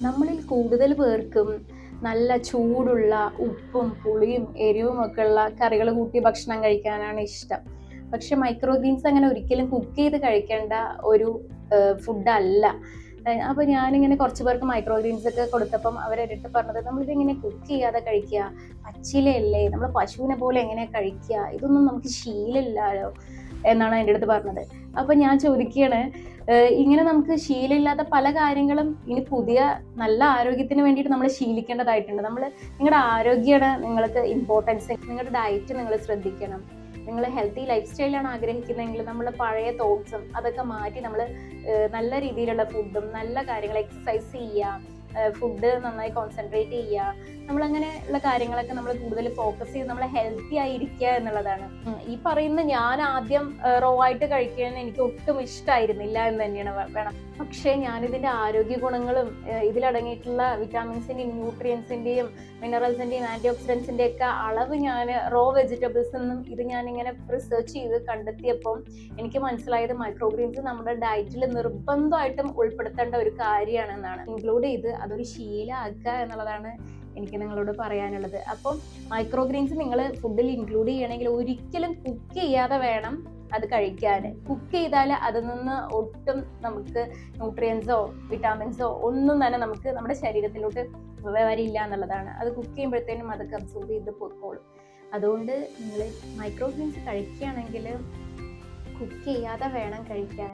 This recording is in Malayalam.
നമ്മളിൽ കൂടുതൽ പേർക്കും നല്ല ചൂടുള്ള ഉപ്പും പുളിയും എരിവും ഒക്കെ ഉള്ള കറികൾ കൂട്ടി ഭക്ഷണം കഴിക്കാനാണ് ഇഷ്ടം. പക്ഷെ മൈക്രോ ഗ്രീൻസ് അങ്ങനെ ഒരിക്കലും കുക്ക് ചെയ്ത് കഴിക്കേണ്ട ഒരു ഫുഡല്ല. അപ്പോൾ ഞാനിങ്ങനെ കുറച്ച് പേർക്ക് മൈക്രോ ഗ്രീൻസ് ഒക്കെ കൊടുത്തപ്പം അവരെടുത്ത് പറഞ്ഞത്, നമ്മളിതിങ്ങനെ കുക്ക് ചെയ്യാതെ കഴിക്കുക, പച്ചിലയല്ലേ, നമ്മൾ പശുവിനെ പോലെ എങ്ങനെ കഴിക്കുക, ഇതൊന്നും നമുക്ക് ശീലമില്ലല്ലോ എന്നാണ് എൻ്റെ അടുത്ത് പറഞ്ഞത്. അപ്പം ഞാൻ ചോദിക്കുകയാണ്, ഇങ്ങനെ നമുക്ക് ശീലമില്ലാത്ത പല കാര്യങ്ങളും ഇനി പുതിയ നല്ല ആരോഗ്യത്തിന് വേണ്ടിയിട്ട് നമ്മൾ ശീലിക്കേണ്ടതായിട്ടുണ്ട്. നിങ്ങളുടെ ആരോഗ്യമാണ് നിങ്ങൾക്ക് ഇമ്പോർട്ടൻസ്. നിങ്ങളുടെ ഡയറ്റ് നിങ്ങൾ ശ്രദ്ധിക്കണം. നിങ്ങൾ ഹെൽത്തി ലൈഫ് സ്റ്റൈലാണ് ആഗ്രഹിക്കുന്നതെങ്കിൽ നമ്മൾ പഴയ തോട്ട്സും അതൊക്കെ മാറ്റി നമ്മൾ നല്ല രീതിയിലുള്ള ഫുഡും നല്ല കാര്യങ്ങൾ എക്സസൈസ് ചെയ്യുക, ഫുഡ് നന്നായി കോൺസെൻട്രേറ്റ് ചെയ്യുക, നമ്മളങ്ങനെ ഉള്ള കാര്യങ്ങളൊക്കെ നമ്മൾ കൂടുതൽ ഫോക്കസ് ചെയ്ത് നമ്മൾ ഹെൽത്തി ആയിരിക്കുക എന്നുള്ളതാണ്. ഈ പറയുന്ന ഞാൻ ആദ്യം റോ ആയിട്ട് കഴിക്കാൻ എനിക്ക് ഒട്ടും ഇഷ്ടമായിരുന്നില്ല എന്ന് തന്നെയാണ് വേണം. പക്ഷേ ഞാനിതിൻ്റെ ആരോഗ്യ ഗുണങ്ങളും ഇതിലടങ്ങിയിട്ടുള്ള വിറ്റാമിൻസിൻ്റെയും ന്യൂട്രിയൻസിൻ്റെയും മിനറൽസിൻ്റെയും ആൻറ്റി ഓക്സിഡൻസിൻ്റെ ഒക്കെ അളവ് ഞാൻ റോ വെജിറ്റബിൾസ് നിന്നും ഇത് ഞാനിങ്ങനെ റിസർച്ച് ചെയ്ത് കണ്ടെത്തിയപ്പം എനിക്ക് മനസ്സിലായത് മൈക്രോഗ്രീൻസ് നമ്മുടെ ഡയറ്റിൽ നിർബന്ധമായിട്ടും ഉൾപ്പെടുത്തേണ്ട ഒരു കാര്യമാണെന്നാണ്. ഇൻക്ലൂഡ് ചെയ്ത് അതൊരു ശീലമാക്കുക എന്നുള്ളതാണ് എനിക്ക് നിങ്ങളോട് പറയാനുള്ളത്. അപ്പം മൈക്രോഗ്രീൻസ് നിങ്ങൾ ഫുഡിൽ ഇൻക്ലൂഡ് ചെയ്യണമെങ്കിൽ ഒരിക്കലും കുക്ക് ചെയ്യാതെ വേണം അത് കഴിക്കാൻ. കുക്ക് ചെയ്താൽ അതിൽ നിന്ന് ഒട്ടും നമുക്ക് ന്യൂട്രിയൻസോ വിറ്റാമിൻസോ ഒന്നും തന്നെ നമുക്ക് നമ്മുടെ ശരീരത്തിലോട്ട് വരില്ല എന്നുള്ളതാണ്. അത് കുക്ക് ചെയ്യുമ്പോഴത്തേനും അതൊക്കെ അബ്സോർബ് ചെയ്ത് പോയിക്കോളും. അതുകൊണ്ട് നിങ്ങൾ മൈക്രോഗ്രീൻസ് കഴിക്കുകയാണെങ്കിൽ കുക്ക് ചെയ്യാതെ വേണം കഴിക്കാൻ.